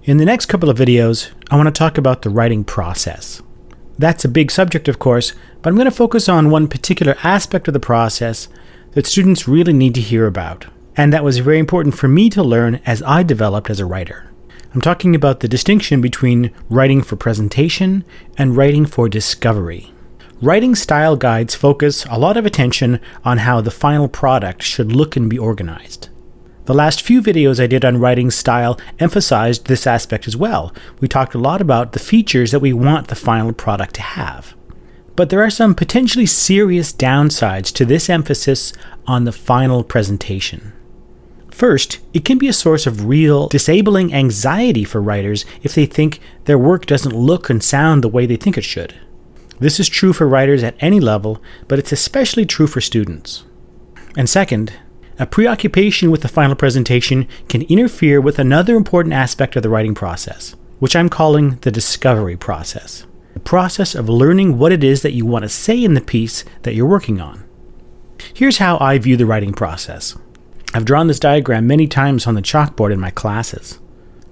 In the next couple of videos, I want to talk about the writing process. That's a big subject, of course, but I'm going to focus on one particular aspect of the process that students really need to hear about, and that was very important for me to learn as I developed as a writer. I'm talking about the distinction between writing for presentation and writing for discovery. Writing style guides focus a lot of attention on how the final product should look and be organized. The last few videos I did on writing style emphasized this aspect as well. We talked a lot about the features that we want the final product to have. But there are some potentially serious downsides to this emphasis on the final presentation. First, it can be a source of real disabling anxiety for writers if they think their work doesn't look and sound the way they think it should. This is true for writers at any level, but it's especially true for students. And second, a preoccupation with the final presentation can interfere with another important aspect of the writing process, which I'm calling the discovery process. The process of learning what it is that you want to say in the piece that you're working on. Here's how I view the writing process. I've drawn this diagram many times on the chalkboard in my classes.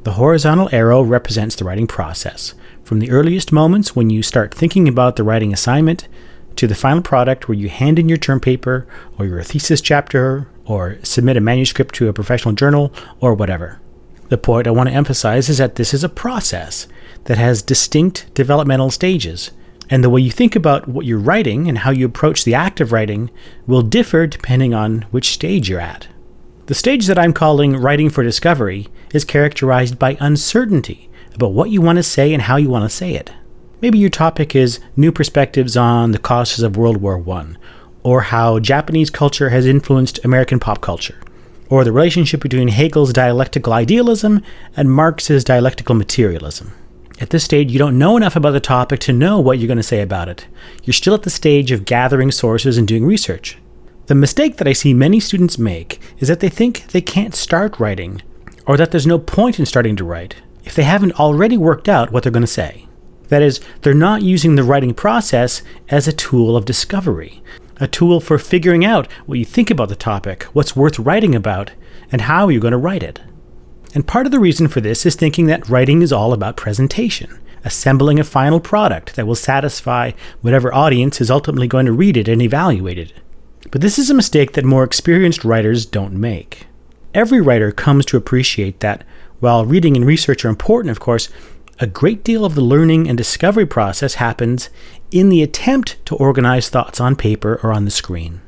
The horizontal arrow represents the writing process, from the earliest moments when you start thinking about the writing assignment to the final product where you hand in your term paper or your thesis chapter or submit a manuscript to a professional journal or whatever. The point I want to emphasize is that this is a process that has distinct developmental stages, and the way you think about what you're writing and how you approach the act of writing will differ depending on which stage you're at. The stage that I'm calling writing for discovery is characterized by uncertainty about what you want to say and how you want to say it. Maybe your topic is new perspectives on the causes of World War I, or how Japanese culture has influenced American pop culture, or the relationship between Hegel's dialectical idealism and Marx's dialectical materialism. At this stage, you don't know enough about the topic to know what you're going to say about it. You're still at the stage of gathering sources and doing research. The mistake that I see many students make is that they think they can't start writing, or that there's no point in starting to write if they haven't already worked out what they're going to say. That is, they're not using the writing process as a tool of discovery, a tool for figuring out what you think about the topic, what's worth writing about, and how you're going to write it. And part of the reason for this is thinking that writing is all about presentation, assembling a final product that will satisfy whatever audience is ultimately going to read it and evaluate it. But this is a mistake that more experienced writers don't make. Every writer comes to appreciate that, while reading and research are important, of course, a great deal of the learning and discovery process happens in the attempt to organize thoughts on paper or on the screen.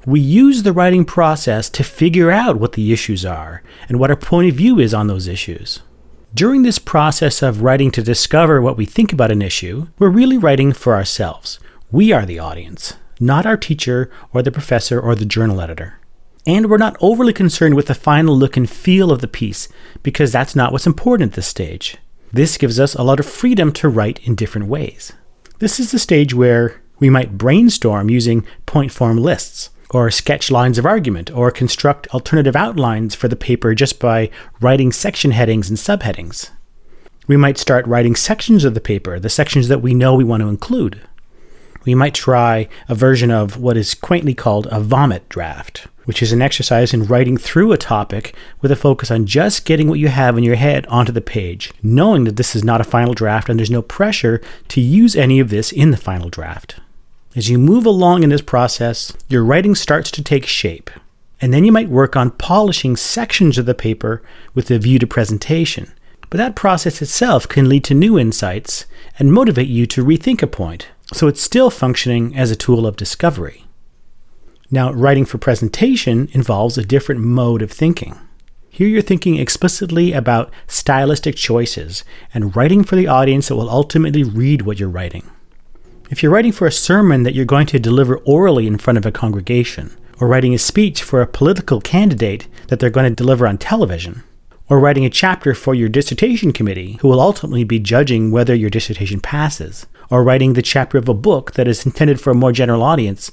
We use the writing process to figure out what the issues are and what our point of view is on those issues. During this process of writing to discover what we think about an issue, we're really writing for ourselves. We are the audience, not our teacher or the professor or the journal editor. And we're not overly concerned with the final look and feel of the piece because that's not what's important at this stage. This gives us a lot of freedom to write in different ways. This is the stage where we might brainstorm using point form lists, or sketch lines of argument, or construct alternative outlines for the paper just by writing section headings and subheadings. We might start writing sections of the paper, the sections that we know we want to include. We might try a version of what is quaintly called a vomit draft, which is an exercise in writing through a topic with a focus on just getting what you have in your head onto the page, knowing that this is not a final draft and there's no pressure to use any of this in the final draft. As you move along in this process, your writing starts to take shape, and then you might work on polishing sections of the paper with a view to presentation. But that process itself can lead to new insights and motivate you to rethink a point, so it's still functioning as a tool of discovery. Now, writing for presentation involves a different mode of thinking. Here you're thinking explicitly about stylistic choices and writing for the audience that will ultimately read what you're writing. If you're writing for a sermon that you're going to deliver orally in front of a congregation, or writing a speech for a political candidate that they're going to deliver on television, or writing a chapter for your dissertation committee who will ultimately be judging whether your dissertation passes, or writing the chapter of a book that is intended for a more general audience,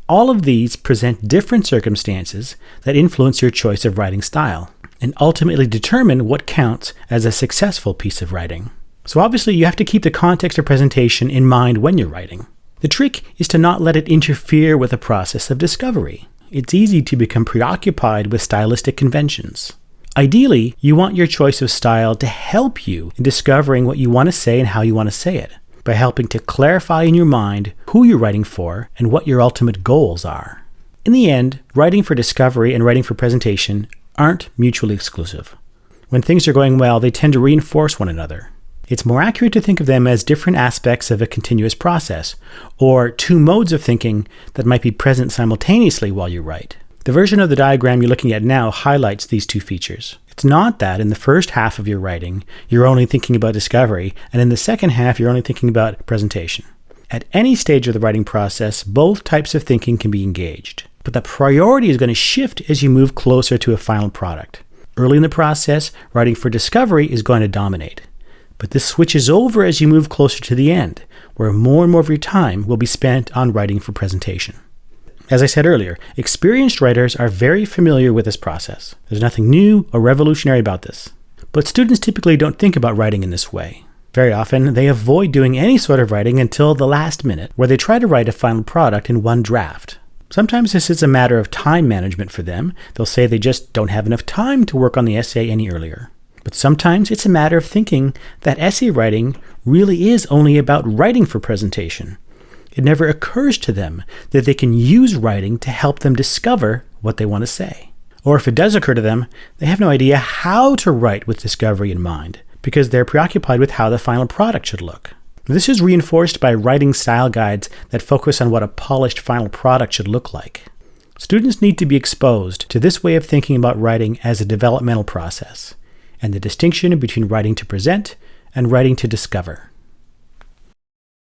all of these present different circumstances that influence your choice of writing style, and ultimately determine what counts as a successful piece of writing. So obviously you have to keep the context of presentation in mind when you're writing. The trick is to not let it interfere with the process of discovery. It's easy to become preoccupied with stylistic conventions. Ideally, you want your choice of style to help you in discovering what you want to say and how you want to say it, by helping to clarify in your mind who you're writing for and what your ultimate goals are. In the end, writing for discovery and writing for presentation aren't mutually exclusive. When things are going well, they tend to reinforce one another. It's more accurate to think of them as different aspects of a continuous process, or two modes of thinking that might be present simultaneously while you write. The version of the diagram you're looking at now highlights these two features. It's not that in the first half of your writing, you're only thinking about discovery, and in the second half, you're only thinking about presentation. At any stage of the writing process, both types of thinking can be engaged. But the priority is going to shift as you move closer to a final product. Early in the process, writing for discovery is going to dominate. But this switches over as you move closer to the end, where more and more of your time will be spent on writing for presentation. As I said earlier, experienced writers are very familiar with this process. There's nothing new or revolutionary about this. But students typically don't think about writing in this way. Very often, they avoid doing any sort of writing until the last minute, where they try to write a final product in one draft. Sometimes this is a matter of time management for them. They'll say they just don't have enough time to work on the essay any earlier. But sometimes it's a matter of thinking that essay writing really is only about writing for presentation. It never occurs to them that they can use writing to help them discover what they want to say. Or if it does occur to them, they have no idea how to write with discovery in mind, because they're preoccupied with how the final product should look. This is reinforced by writing style guides that focus on what a polished final product should look like. Students need to be exposed to this way of thinking about writing as a developmental process, and the distinction between writing to present and writing to discover.